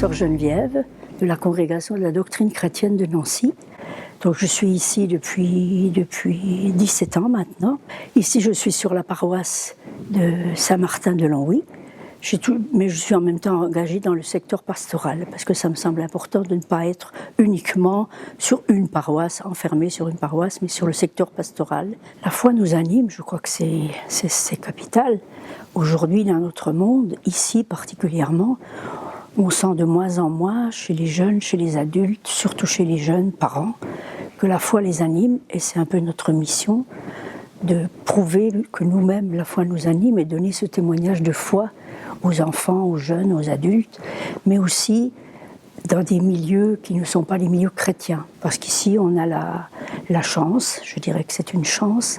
sœur Geneviève de la congrégation de la doctrine chrétienne de Nancy. Donc je suis ici depuis 17 ans maintenant. Ici je suis sur la paroisse de Saint-Martin de Longwy. Mais je suis en même temps engagée dans le secteur pastoral parce que ça me semble important de ne pas être uniquement sur une paroisse, enfermée sur une paroisse, mais sur le secteur pastoral. La foi nous anime, je crois que c'est capital. Aujourd'hui dans notre monde, ici particulièrement, on sent de moins en moins chez les jeunes, chez les adultes, surtout chez les jeunes parents, que la foi les anime et c'est un peu notre mission de prouver que nous-mêmes, la foi nous anime et donner ce témoignage de foi aux enfants, aux jeunes, aux adultes, mais aussi dans des milieux qui ne sont pas les milieux chrétiens. Parce qu'ici, on a la chance, je dirais que c'est une chance,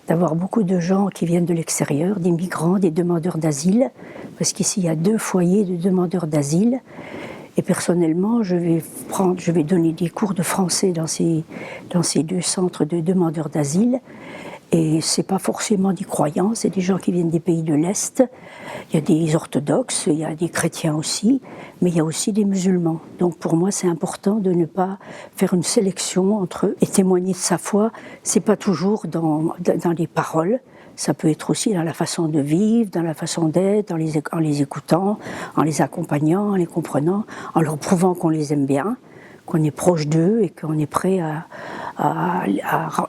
d'avoir beaucoup de gens qui viennent de l'extérieur, des migrants, des demandeurs d'asile, parce qu'ici, il y a 2 foyers de demandeurs d'asile. Et personnellement, je vais donner des cours de français dans ces 2 centres de demandeurs d'asile. Et ce n'est pas forcément des croyants, c'est des gens qui viennent des pays de l'Est. Il y a des orthodoxes, il y a des chrétiens aussi, mais il y a aussi des musulmans. Donc pour moi, c'est important de ne pas faire une sélection entre eux. Et témoigner de sa foi, ce n'est pas toujours dans les paroles, ça peut être aussi dans la façon de vivre, dans la façon d'être, en les écoutant, en les accompagnant, en les comprenant, en leur prouvant qu'on les aime bien, qu'on est proche d'eux et qu'on est prêt à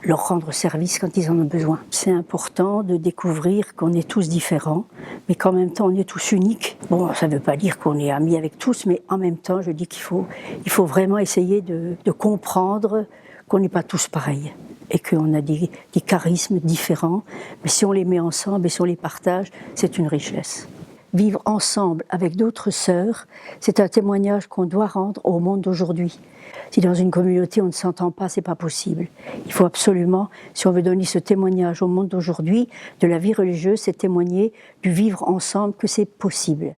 leur rendre service quand ils en ont besoin. C'est important de découvrir qu'on est tous différents, mais qu'en même temps on est tous uniques. Bon, ça ne veut pas dire qu'on est amis avec tous, mais en même temps je dis qu'il faut vraiment essayer de comprendre qu'on n'est pas tous pareils et qu'on a des charismes différents, mais si on les met ensemble et si on les partage, c'est une richesse. Vivre ensemble avec d'autres sœurs, c'est un témoignage qu'on doit rendre au monde d'aujourd'hui. Si dans une communauté on ne s'entend pas, c'est pas possible. Il faut absolument, si on veut donner ce témoignage au monde d'aujourd'hui, de la vie religieuse, c'est témoigner du vivre ensemble que c'est possible.